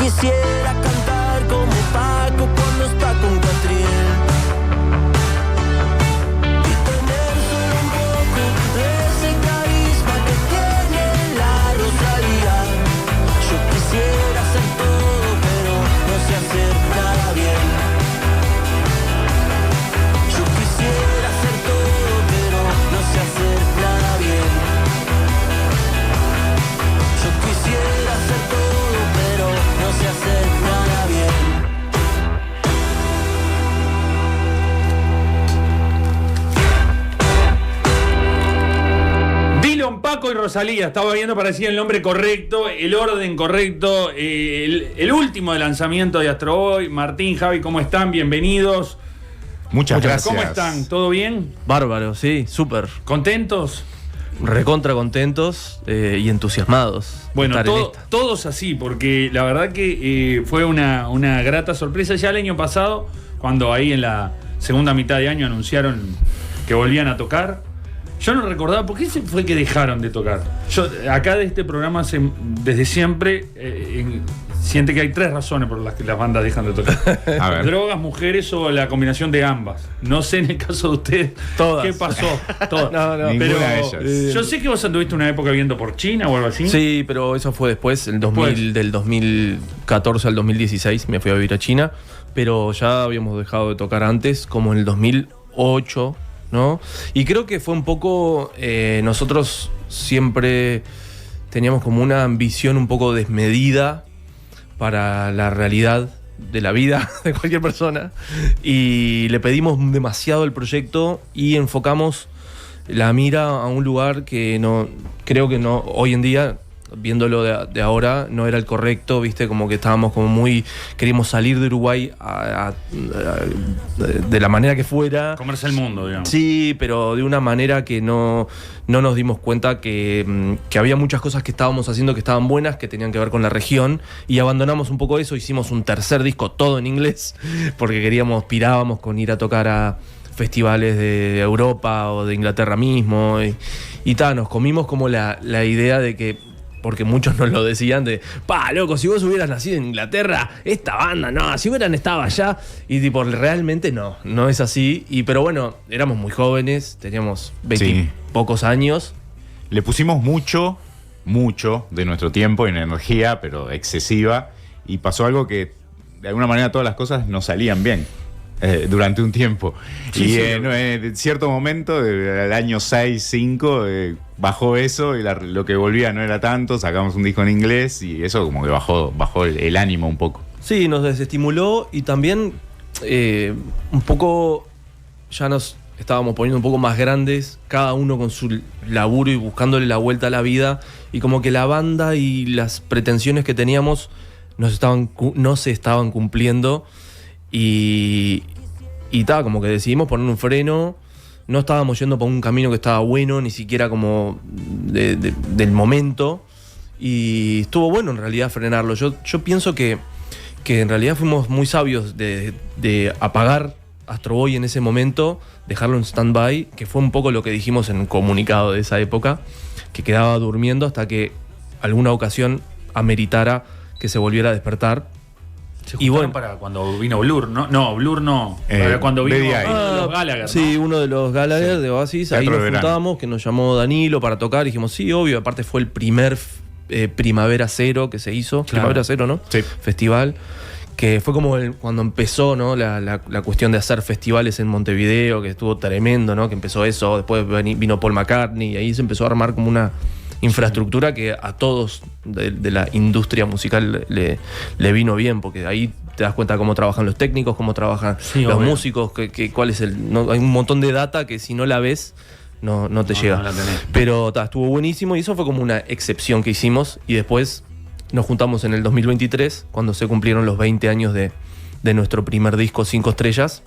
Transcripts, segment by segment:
quisiera cantar como Paco cuando está con Catriel y tener solo un poco de ese carisma que tiene la Rosalía. Yo quisiera hacer todo, pero no sé hacer nada bien. Yo quisiera hacer todo, pero no sé hacer nada bien. Yo quisiera hacer todo, pero no sé hacer nada bien. Dylan, Paco y Rosalía. Estaba viendo para decir el nombre correcto, el orden correcto, el último de lanzamiento de Astro Boy. Martín, Javi, ¿cómo están? Bienvenidos. Muchas gracias. ¿Cómo están? ¿Todo bien? Bárbaro, sí, súper. ¿Contentos? Recontra contentos y entusiasmados. Bueno, de estar en esta. todos así, porque la verdad que fue una grata sorpresa. Ya el año pasado, cuando ahí en la segunda mitad de año anunciaron que volvían a tocar, yo no recordaba por qué fue que dejaron de tocar. Yo acá de este programa desde siempre siente que hay 3 razones por las que las bandas dejan de tocar. A ver. Drogas, mujeres o la combinación de ambas. No sé en el caso de ustedes Todas. qué pasó. Todas. No, Ninguna Pero de ellas. yo sé que vos anduviste una época viviendo por China o algo así. Sí, pero eso fue después, del 2014 al 2016 me fui a vivir a China, pero ya habíamos dejado de tocar antes, como en el 2008, ¿no? Y creo que fue un poco, nosotros siempre teníamos como una ambición un poco desmedida para la realidad de la vida de cualquier persona y le pedimos demasiado el proyecto y enfocamos la mira a un lugar que no, creo que no, hoy en día, viéndolo de ahora, no era el correcto, viste, como que estábamos como muy, queríamos salir de Uruguay de la manera que fuera. Comerse el mundo, digamos. Sí, pero de una manera que no nos dimos cuenta que había muchas cosas que estábamos haciendo que estaban buenas, que tenían que ver con la región, y abandonamos un poco eso, hicimos un tercer disco todo en inglés, porque aspirábamos con ir a tocar a festivales de Europa o de Inglaterra mismo, y nos comimos como la idea de que, porque muchos nos lo decían de, loco, si vos hubieras nacido en Inglaterra, esta banda, no, si hubieran estado allá, y tipo, realmente no es así, pero bueno, éramos muy jóvenes, teníamos 20 y pocos años. Le pusimos mucho de nuestro tiempo y energía, pero excesiva, y pasó algo que de alguna manera todas las cosas no salían bien durante un tiempo. Sí, en cierto momento, del año 6, 5, bajó eso y lo que volvía no era tanto, sacamos un disco en inglés y eso como que bajó el ánimo un poco. Sí, nos desestimuló y también un poco ya nos estábamos poniendo un poco más grandes, cada uno con su laburo y buscándole la vuelta a la vida, y como que la banda y las pretensiones que teníamos no se estaban cumpliendo y como que decidimos poner un freno. No estábamos yendo por un camino que estaba bueno, ni siquiera como del momento, y estuvo bueno en realidad frenarlo. Yo pienso que en realidad fuimos muy sabios de apagar Astro Boy en ese momento, dejarlo en stand-by, que fue un poco lo que dijimos en un comunicado de esa época, que quedaba durmiendo hasta que alguna ocasión ameritara que se volviera a despertar. Se y bueno, para cuando vino Blur, ¿no? No, Blur no. Para cuando vino BDI. los Gallagher, sí, ¿no? uno de los Gallagher de Oasis, ahí Teatro nos de verano. juntábamos, que nos llamó Danilo para tocar, y dijimos, sí, obvio, aparte fue el primer Primavera Cero que se hizo, Claro. Primavera Cero, ¿no? Sí. Festival, que fue como cuando empezó, ¿no? la cuestión de hacer festivales en Montevideo, que estuvo tremendo, ¿no? Que empezó eso, después vino Paul McCartney, y ahí se empezó a armar como una infraestructura que a todos de la industria musical le vino bien, porque ahí te das cuenta cómo trabajan los técnicos, cómo trabajan los obvio. músicos, cuál es hay un montón de data que si no la ves no te llega. No la tenés. Pero estuvo buenísimo, y eso fue como una excepción que hicimos, y después nos juntamos en el 2023, cuando se cumplieron los 20 años de nuestro primer disco, 5 estrellas.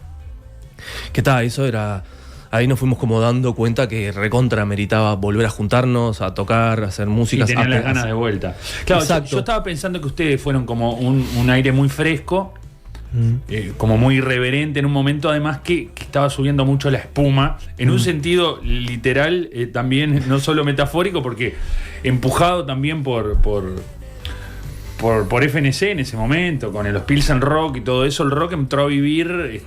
Que eso era... Ahí nos fuimos como dando cuenta que recontra meritaba volver a juntarnos, a tocar, a hacer música. Y tenían las ganas de vuelta. Claro, Exacto. yo estaba pensando que ustedes fueron como un aire muy fresco, como muy irreverente en un momento, además que estaba subiendo mucho la espuma, en un sentido literal, también, no solo metafórico, porque empujado también por por FNC en ese momento, con los Pilsen Rock y todo eso, el rock entró a vivir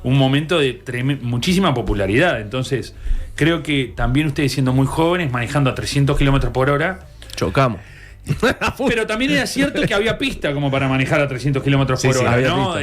un momento de muchísima popularidad. Entonces, creo que también ustedes siendo muy jóvenes, manejando a 300 kilómetros por hora, chocamos. pero también era cierto que había pista como para manejar a 300 kilómetros por hora, había ¿no?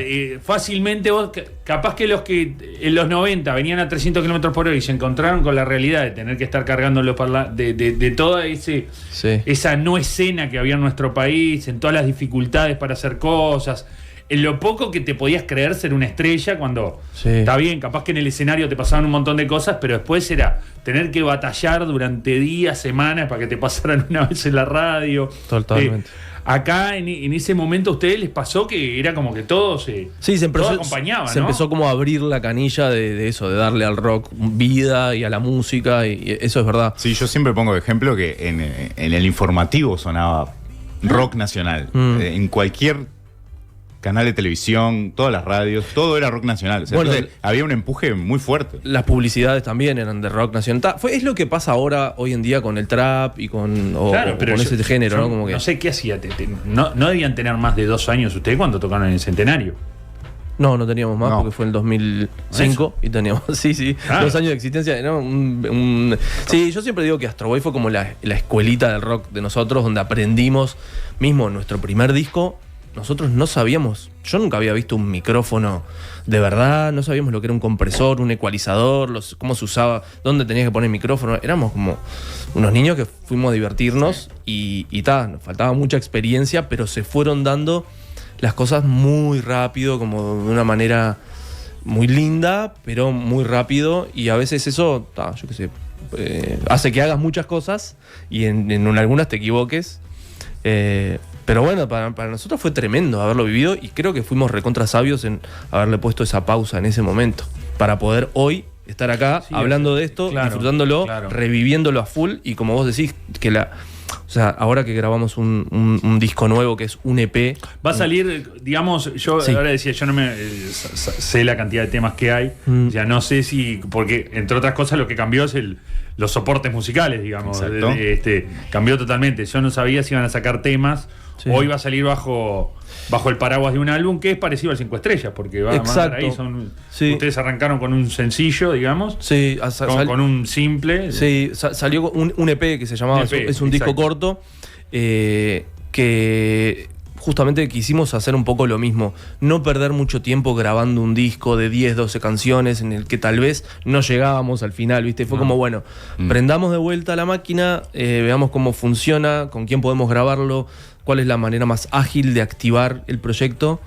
Fácilmente vos, capaz que los que en los 90 venían a 300 kilómetros por hora y se encontraron con la realidad de tener que estar cargando de toda esa no escena que había en nuestro país, en todas las dificultades para hacer cosas, en lo poco que te podías creer ser una estrella cuando está bien, capaz que en el escenario te pasaban un montón de cosas, pero después era tener que batallar durante días, semanas para que te pasaran una vez en la radio. Totalmente. Acá en ese momento a ustedes les pasó que era como que todo se acompañaba, se ¿no? empezó como a abrir la canilla de eso, de darle al rock vida y a la música, y eso es verdad. Sí, yo siempre pongo de ejemplo que en el informativo sonaba rock nacional. En cualquier canal de televisión, todas las radios, todo era rock nacional. O sea, Bueno, había un empuje muy fuerte. Las publicidades también eran de rock nacional. Es lo que pasa ahora, hoy en día, con el trap y con ese género, ¿no? Como que... No sé qué hacía. No debían tener más de 2 años ustedes cuando tocaron en el Centenario. No teníamos más porque fue en el 2005 y teníamos, 2 años de existencia. ¿No? Sí, yo siempre digo que Astro Boy fue como la escuelita del rock de nosotros, donde aprendimos, mismo en nuestro primer disco. Nosotros no sabíamos, yo nunca había visto un micrófono de verdad, no sabíamos lo que era un compresor, un ecualizador, cómo se usaba, dónde tenías que poner el micrófono. Éramos como unos niños que fuimos a divertirnos y nos faltaba mucha experiencia, pero se fueron dando las cosas muy rápido, como de una manera muy linda, pero muy rápido, y a veces eso, yo qué sé, hace que hagas muchas cosas y en algunas te equivoques. Pero bueno, para nosotros fue tremendo haberlo vivido, y creo que fuimos recontra sabios en haberle puesto esa pausa en ese momento para poder hoy estar acá hablando de esto, disfrutándolo, reviviéndolo a full, y como vos decís, que ahora que grabamos un disco nuevo que es un EP. Va a salir, digamos, yo ahora decía, yo no me sé la cantidad de temas que hay, ya no sé si, porque entre otras cosas lo que cambió es los soportes musicales, digamos. Cambió totalmente. Yo no sabía si iban a sacar temas. Hoy va a salir bajo el paraguas de un álbum que es parecido al 5 Estrellas, porque va a mandar ahí. Ustedes arrancaron con un sencillo, digamos. Sí, con un simple. Sí, salió un EP que se llamaba, es un disco corto, que justamente quisimos hacer un poco lo mismo, no perder mucho tiempo grabando un disco de 10, 12 canciones en el que tal vez no llegábamos al final, ¿viste? Fue como, bueno, prendamos de vuelta la máquina, veamos cómo funciona, con quién podemos grabarlo, cuál es la manera más ágil de activar el proyecto,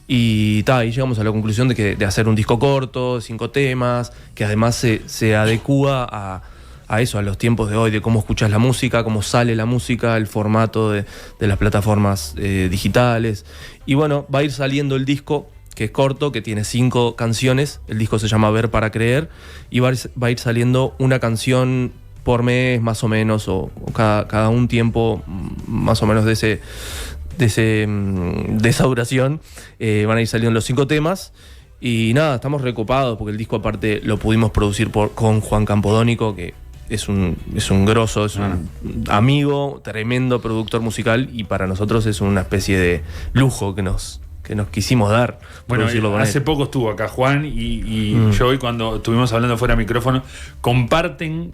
y llegamos a la conclusión de hacer un disco corto, 5 temas, que además se adecúa a eso, a los tiempos de hoy, de cómo escuchas la música, cómo sale la música, el formato de las plataformas digitales. Y bueno, va a ir saliendo el disco, que es corto, que tiene 5 canciones. El disco se llama Ver para Creer, y va a ir saliendo una canción por mes, más o menos, o cada un tiempo más o menos de esa duración. Van a ir saliendo los 5 temas. Y nada, estamos recopados porque el disco aparte lo pudimos producir con Juan Campodónico, que es un grosso, es un amigo, tremendo productor musical, y para nosotros es una especie de lujo que nos quisimos dar. Bueno, hace poco estuvo acá Juan y yo hoy, cuando estuvimos hablando fuera de micrófono, comparten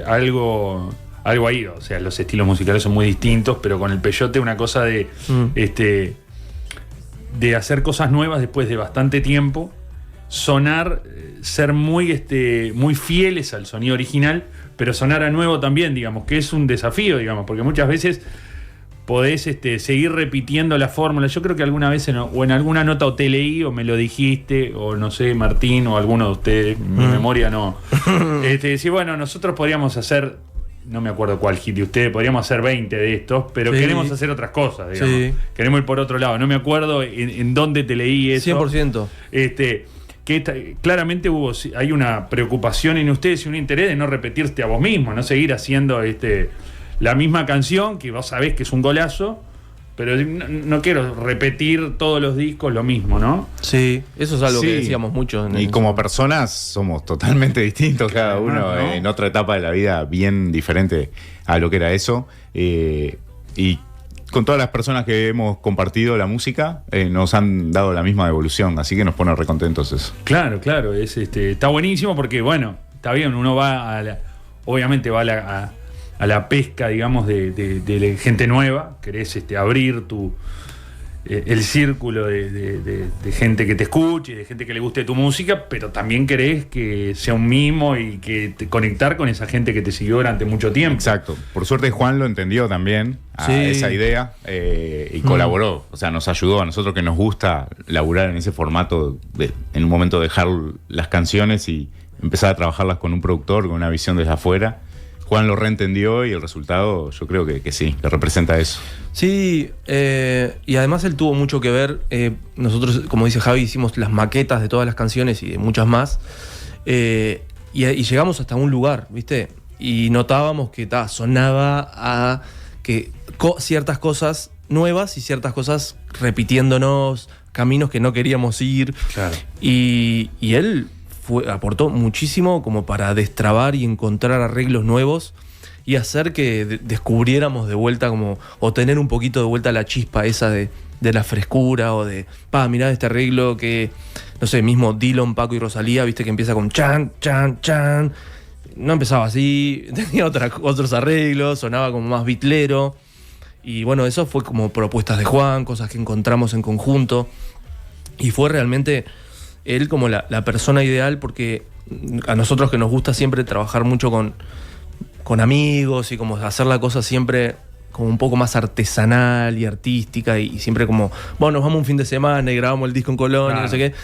algo ahí. O sea, los estilos musicales son muy distintos, pero con el Peyote una cosa de hacer cosas nuevas después de bastante tiempo, sonar, ser muy fieles al sonido original, pero sonar a nuevo también, digamos, que es un desafío, digamos, porque muchas veces podés seguir repitiendo la fórmula. Yo creo que alguna vez o en alguna nota o te leí o me lo dijiste, o no sé, Martín o alguno de ustedes, mi memoria no. Decir, bueno, nosotros podríamos hacer, no me acuerdo cuál hit de ustedes, podríamos hacer 20 de estos, pero queremos hacer otras cosas, digamos. Queremos ir por otro lado. No me acuerdo en dónde te leí eso. 100%. Claramente hay una preocupación en ustedes y un interés de no repetirte a vos mismo, no seguir haciendo la misma canción, que vos sabés que es un golazo, pero no quiero repetir todos los discos lo mismo, ¿no? Sí, eso es algo que decíamos mucho. Y como personas somos totalmente distintos, cada uno ¿no? En otra etapa de la vida bien diferente a lo que era eso. Y con todas las personas que hemos compartido la música, nos han dado la misma devolución, así que nos pone recontentos eso. Claro, claro, está buenísimo porque, bueno, está bien, uno va obviamente va a la pesca, digamos, de gente nueva, querés abrir el círculo de gente que te escuche, de gente que le guste tu música, pero también querés que sea un mimo y que conectar con esa gente que te siguió durante mucho tiempo. Exacto. Por suerte Juan lo entendió también a esa idea y colaboró. O sea, nos ayudó a nosotros que nos gusta laburar en ese formato, en un momento dejar las canciones y empezar a trabajarlas con un productor, con una visión desde afuera. Juan lo reentendió y el resultado yo creo que sí, que representa eso. Sí, y además él tuvo mucho que ver. Nosotros, como dice Javi, hicimos las maquetas de todas las canciones y de muchas más. Y llegamos hasta un lugar, ¿viste? Y notábamos que sonaba a ciertas cosas nuevas y ciertas cosas repitiéndonos, caminos que no queríamos ir. Claro. Y él aportó muchísimo como para destrabar y encontrar arreglos nuevos y hacer que descubriéramos de vuelta o tener un poquito de vuelta la chispa esa de la frescura o de, mirá este arreglo que, no sé, mismo Dylan, Paco y Rosalía, viste que empieza con chan, chan, chan. No empezaba así, tenía otros arreglos, sonaba como más bitlero. Y bueno, eso fue como propuestas de Juan, cosas que encontramos en conjunto. Y fue realmente él como la persona ideal, porque a nosotros que nos gusta siempre trabajar mucho con amigos y como hacer la cosa siempre como un poco más artesanal y artística y siempre como, bueno, nos vamos un fin de semana y grabamos el disco en Colonia, no sé qué.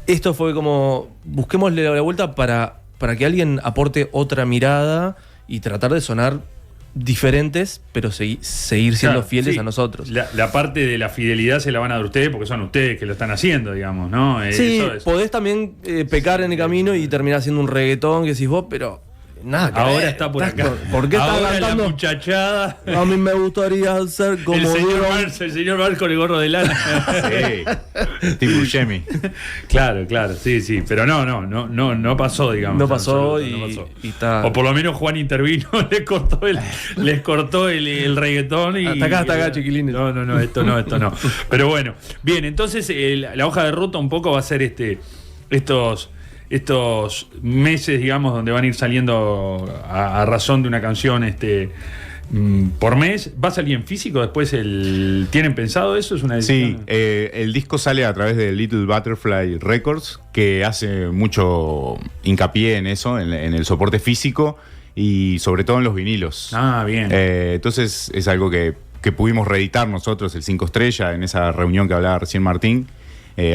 Esto fue como, busquémosle la vuelta para que alguien aporte otra mirada y tratar de sonar diferentes, pero seguir siendo fieles a nosotros. La parte de la fidelidad se la van a dar ustedes porque son ustedes que lo están haciendo, digamos, ¿no? Sí, podés también pecar en el camino y terminar haciendo un reggaetón que decís vos, pero nada. Ahora está por acá. ¿Por qué está ahora cantando? La muchachada. A mí me gustaría ser como el señor Mars con el gorro de lana. Sí. Tipo Buscemi. Claro, sí. Pero no pasó, digamos. No pasó. Y está. O por lo menos Juan intervino, les cortó el reggaetón y. Hasta acá, chiquilines. No, esto no. Pero bueno, bien, entonces la hoja de ruta un poco va a ser estos meses, digamos, donde van a ir saliendo a razón de una canción por mes. ¿Va a salir en físico después? ¿Tienen pensado eso? ¿Es una decisión? Sí, el disco sale a través de Little Butterfly Records, que hace mucho hincapié en eso, en el soporte físico y sobre todo en los vinilos. Bien. Entonces es algo que pudimos reeditar nosotros, el 5 Estrella, en esa reunión que hablaba recién Martín.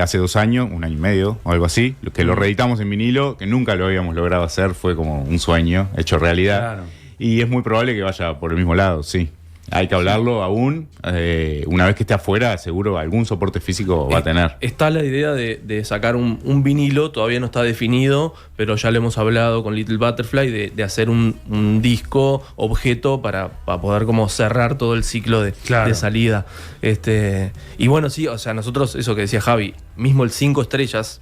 Hace 2 años, 1 año y medio o algo así, que lo reeditamos en vinilo, que nunca lo habíamos logrado hacer, fue como un sueño hecho realidad. Claro. Y es muy probable que vaya por el mismo lado, sí. Hay que hablarlo aún. Una vez que esté afuera, seguro algún soporte físico va a tener. Está la idea de sacar un vinilo, todavía no está definido, pero ya lo hemos hablado con Little Butterfly, de hacer un disco objeto para poder como cerrar todo el ciclo de salida. Y bueno, sí, o sea, nosotros, eso que decía Javi, mismo el 5 Estrellas,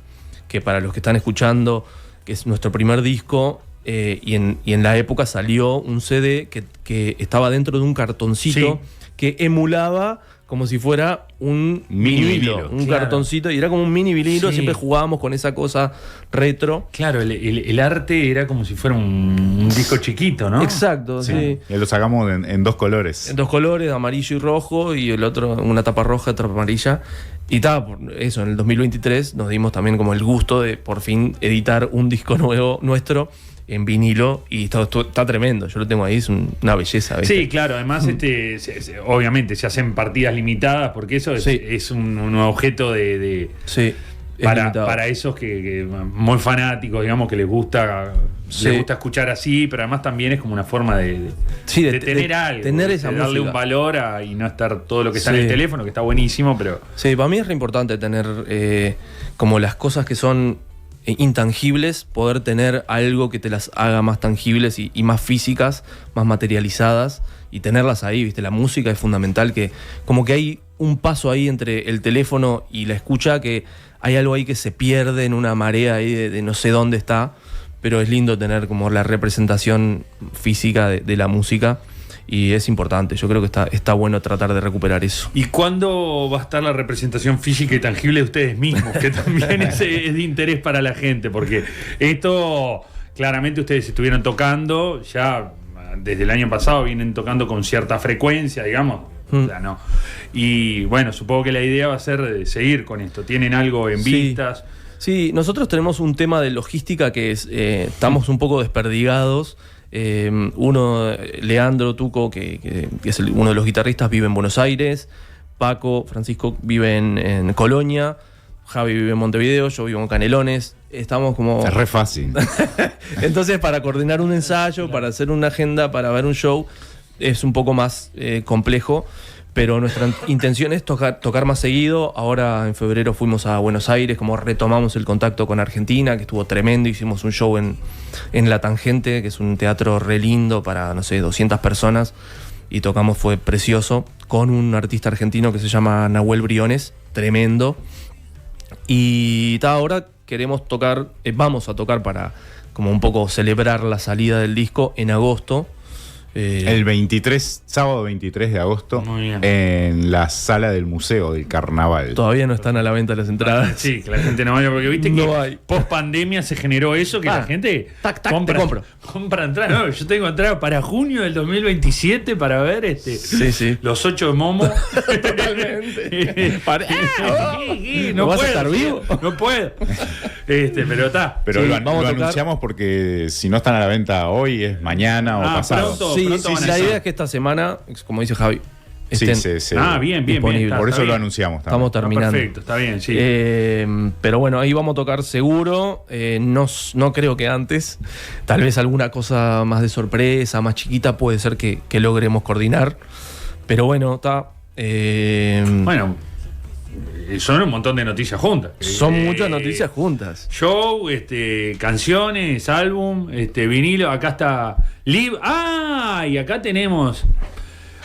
que para los que están escuchando, que es nuestro primer disco, y en la época salió un CD que estaba dentro de un cartoncito que emulaba como si fuera un mini vinilo, un cartoncito, y era como un mini vinilo. Siempre jugábamos con esa cosa retro. Claro, el arte era como si fuera un disco chiquito, ¿no? Exacto, sí. Y lo sacamos en 2 colores. En 2 colores, amarillo y rojo, y el otro, una tapa roja, otra amarilla. Y eso, en el 2023 nos dimos también como el gusto de por fin editar un disco nuevo nuestro en vinilo, y está tremendo. Yo lo tengo ahí, es una belleza, ¿viste? Sí, claro, además obviamente se hacen partidas limitadas, porque eso es un objeto para esos que muy fanáticos, digamos, que les gusta escuchar así, pero además también es como una forma de tener algo, tener esa de darle música, un valor y no estar todo lo que está en el teléfono, que está buenísimo, pero... Sí, para mí es re importante tener como las cosas que son intangibles, poder tener algo que te las haga más tangibles y más físicas, más materializadas, y tenerlas ahí, ¿viste? La música es fundamental, que como que hay un paso ahí entre el teléfono y la escucha, que hay algo ahí que se pierde en una marea ahí de no sé dónde está, pero es lindo tener como la representación física de la música. y es importante. Yo creo que está bueno tratar de recuperar eso. ¿Y cuándo va a estar la representación física y tangible de ustedes mismos? Que también es de interés para la gente, porque esto, claramente ustedes estuvieron tocando, ya desde el año pasado vienen tocando con cierta frecuencia, digamos. O sea, no. Y bueno, supongo que la idea va a ser seguir con esto. ¿Tienen algo en vistas? Sí, nosotros tenemos un tema de logística que es, estamos un poco desperdigados. Leandro Tuco, que es uno de los guitarristas, vive en Buenos Aires. Francisco vive en Colonia. Javi vive en Montevideo, yo vivo en Canelones. Estamos como... Es re fácil. Entonces, para coordinar un ensayo, para hacer una agenda, para ver un show, es un poco más complejo. Pero nuestra intención es tocar más seguido. Ahora en febrero fuimos a Buenos Aires, como retomamos el contacto con Argentina, que estuvo tremendo. Hicimos un show en La Tangente, que es un teatro re lindo para, no sé, 200 personas. Y tocamos, fue precioso, con un artista argentino que se llama Nahuel Briones, tremendo. Y ahora queremos tocar, vamos a tocar para como un poco celebrar la salida del disco en agosto. El sábado 23 de agosto, en la sala del Museo del Carnaval. Todavía no están a la venta las entradas. Sí, que la gente no vaya, porque viste No que hay. post pandemia se generó eso, que la gente compra entradas. No, yo tengo entradas para junio del 2027 para ver Sí. los 8 de Momo. No ¿Vas a puedo, estar vivo? No puedo. Pero está. Pero Sí, lo vamos a tocar. anunciamos porque si no están a la venta hoy, es mañana o pasado. pronto. Sí, van a la estar. idea es que esta semana, como dice Javi, estén Bien. disponibles. Está, Por está eso lo bien. anunciamos también. Estamos terminando. Perfecto, está bien, sí. Pero bueno, ahí vamos a tocar seguro. No creo que antes. Tal vez alguna cosa más de sorpresa, más chiquita, puede ser que logremos coordinar. Pero bueno, está. Bueno, son un montón de noticias juntas. Son muchas noticias juntas. Show, canciones, álbum, vinilo. Acá está Live. Y acá tenemos,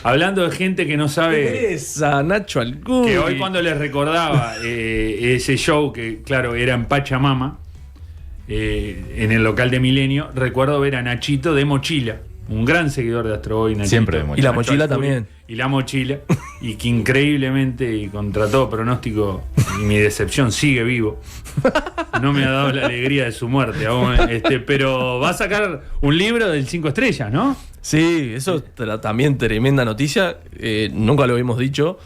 hablando de gente que no sabe, Esa, Nacho Alcuri. que hoy cuando les recordaba ese show que claro era en Pachamama, en el local de Milenio, recuerdo ver a Nachito de Mochila, un gran seguidor de Astro Boy, Nachito. Siempre de Mochila. Y la Nacho mochila Alcuri, también. Y la mochila, y que increíblemente y contra todo pronóstico, y mi decepción sigue vivo. No me ha dado la alegría de su muerte aún, pero va a sacar un libro del 5 estrellas, ¿no? Sí, eso también tremenda noticia. Nunca lo habíamos dicho.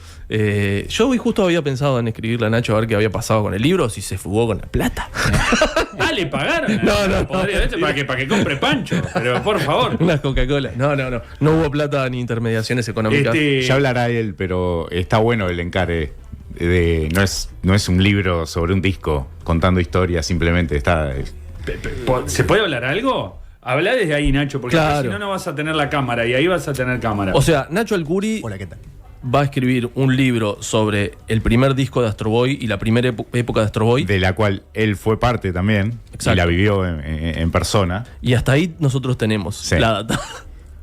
Yo hoy justo había pensado en escribirle a Nacho a ver qué había pasado con el libro, si se fugó con la plata. Le pagaron. No. Para que compre Pancho, pero por favor. Unas Coca-Cola. No. No hubo plata ni intermediaciones económicas. Ya hablará él, pero está bueno el encare. No es un libro sobre un disco contando historias, simplemente está. ¿Se puede hablar algo? Habla desde ahí, Nacho, porque Claro. si no vas a tener la cámara y ahí vas a tener cámara. O sea, Nacho Alcuri Hola, ¿qué tal? va a escribir un libro sobre el primer disco de Astro Boy y la primera época de Astro Boy. De la cual él fue parte también. Exacto. Y la vivió en persona. Y hasta ahí nosotros tenemos Sí. la data.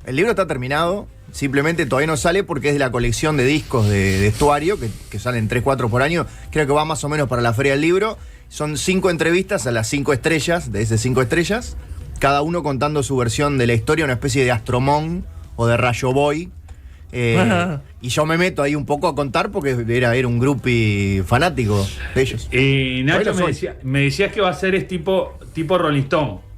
El libro está terminado, simplemente todavía no sale porque es de la colección de discos de Estuario, que salen 3-4 por año. Creo que va más o menos para la Feria del Libro. Son 5 entrevistas a las 5 estrellas, de esas 5 estrellas, cada uno contando su versión de la historia, una especie de Astromón o de Rayo Boy. Y yo me meto ahí un poco a contar porque era un groupie fanático de ellos. Nacho, Bueno, me decías que va a ser tipo Rolling Stone.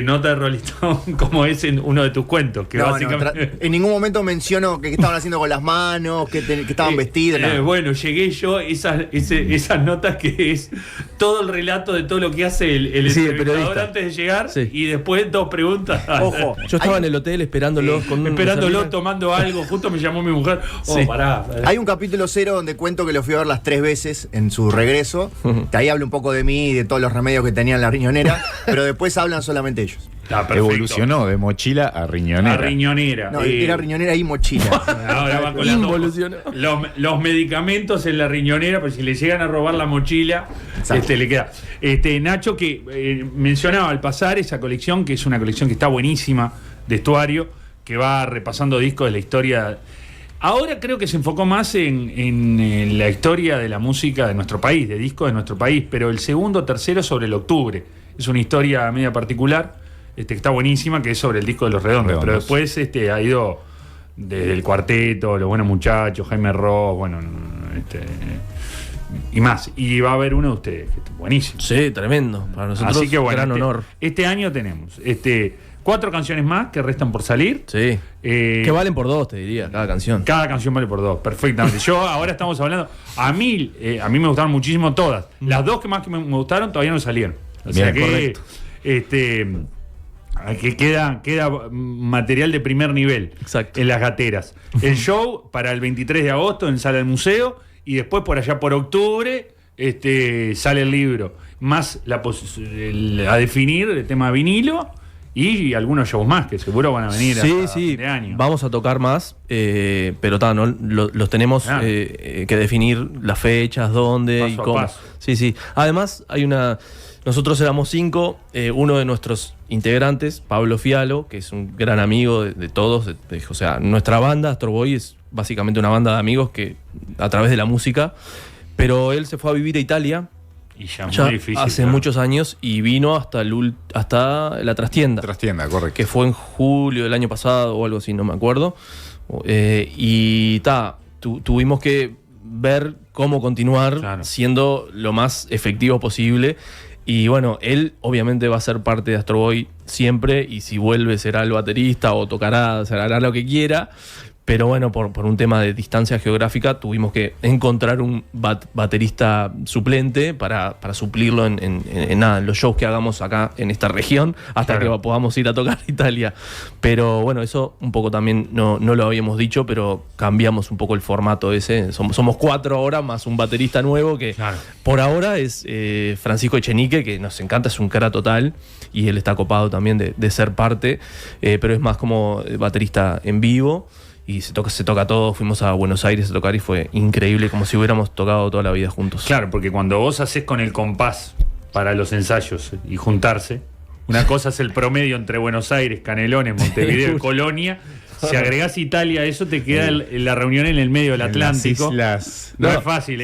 Nota de Rolling Stone, como es en uno de tus cuentos. Que No, básicamente. en ningún momento menciono que estaban haciendo con las manos, que estaban vestidos. nada. Bueno, llegué yo, esas notas que es todo el relato de todo lo que hace el Sí, el entrevistador periodista. antes de llegar Sí. y después 2 preguntas. Ojo, Yo estaba en el hotel esperándolo con Esperándolo, cerveza. tomando algo. Justo me llamó mi mujer. Sí. Pará. Hay un capítulo 0 donde cuento que lo fui a ver las 3 veces en su regreso. Que ahí hablo un poco de mí y de todos los remedios que tenía en la riñonera, pero después hablan solamente ellos. Está perfecto. Evolucionó de mochila a riñonera. A riñonera. No, era riñonera y mochila. Ahora va con las dos Involucionó. cosas. Los medicamentos en la riñonera, pues si le llegan a robar la mochila, Exacto. le queda. Nacho, que mencionaba al pasar esa colección, que es una colección que está buenísima de Estuario, que va repasando discos de la historia. Ahora creo que se enfocó más en la historia de la música de nuestro país, de discos de nuestro país, pero el segundo, tercero sobre el octubre. Es una historia media particular, que está buenísima, que es sobre el disco de Los Redondos. Pero después ha ido desde el cuarteto, Los Buenos Muchachos, Jaime Ross, bueno, y más. Y va a haber uno de ustedes, que es buenísimo. Sí, tremendo. Para nosotros, Así que bueno, gran honor. este año tenemos 4 canciones más que restan por salir. Sí. Que valen por 2, te diría, cada canción. Cada canción vale por 2, perfectamente. Yo ahora estamos hablando, a mí me gustaron muchísimo todas. Las 2 que más que me gustaron todavía no salieron. O sea Bien, que queda material de primer nivel. Exacto. En las gateras. El show para el 23 de agosto en Sala del Museo, y después por allá por octubre sale el libro. Más a definir el tema vinilo. Y algunos shows más que seguro van a venir Sí, hasta sí, fin de año. vamos a tocar más, pero los tenemos Claro. que definir las fechas, dónde Paso y a cómo. paso. Sí, sí. Además, nosotros éramos 5, uno de nuestros integrantes, Pablo Fialo, que es un gran amigo de todos, o sea, nuestra banda, Astro Boy, es básicamente una banda de amigos que a través de la música, pero él se fue a vivir a Italia. Y ya, Ya muy difícil. hace claro. muchos años y vino hasta la trastienda, Trastienda, correcto. que fue en julio del año pasado o algo así, no me acuerdo. Tuvimos que ver cómo continuar Claro. siendo lo más efectivo posible. Y bueno, él obviamente va a ser parte de Astro Boy siempre, y si vuelve será el baterista o hará lo que quiera. Pero bueno, por un tema de distancia geográfica tuvimos que encontrar un baterista suplente para suplirlo en los shows que hagamos acá en esta región, hasta Claro. que podamos ir a tocar a Italia. Pero bueno, eso un poco también no lo habíamos dicho, pero cambiamos un poco el formato ese. Somos 4 ahora, más un baterista nuevo que Claro. por ahora es Francisco Echenique, que nos encanta, es un cara total, y él está copado también de ser parte, pero es más como baterista en vivo. Y se toca todo. Fuimos a Buenos Aires a tocar y fue increíble, como si hubiéramos tocado toda la vida juntos. Claro, porque cuando vos haces con el compás para los ensayos y juntarse, una cosa es el promedio entre Buenos Aires, Canelones, Montevideo y Colonia. Si agregás Italia, eso te queda la reunión en el medio del Atlántico. En las No No. es fácil.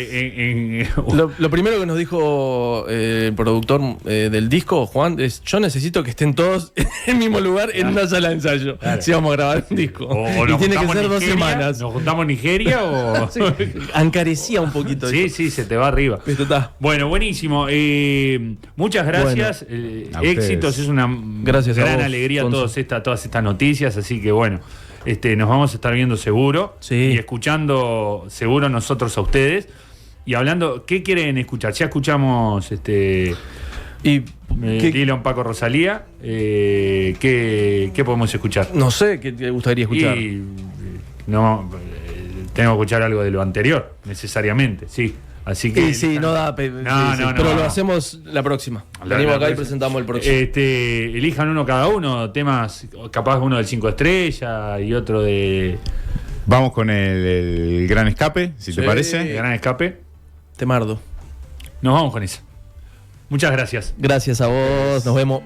Lo primero que nos dijo el productor del disco, Juan, es: yo necesito que estén todos en el mismo lugar en una sala de ensayo, si vamos a grabar un disco. O Y nos tiene que juntamos ser en 2 Nigeria, semanas. ¿Nos juntamos en Nigeria o...? Sí, encarecía un poquito. Sí, esto. sí, se te va arriba. Esto está. Bueno, buenísimo. Muchas gracias. A Éxitos, ustedes. es una Gracias a gran vos, alegría Gonzo. todas estas noticias. Así que bueno, nos vamos a estar viendo seguro. Sí. Y escuchando seguro nosotros a ustedes. Y hablando, ¿qué quieren escuchar? Ya escuchamos Y Dylan, Paco, Rosalía. ¿Qué podemos escuchar? no sé qué te gustaría escuchar. Y no, tengo que escuchar algo de lo anterior, necesariamente, sí. Así que. Sí, no da. No, no, pero no. lo hacemos la próxima. La Venimos acá y próxima. presentamos el próximo. Elijan uno cada uno, temas, capaz uno del 5 estrellas y otro de Vamos con el Gran Escape, si te Sí. parece. Gran Escape. Temardo. Nos vamos con eso. Muchas gracias. Gracias a vos. Nos vemos.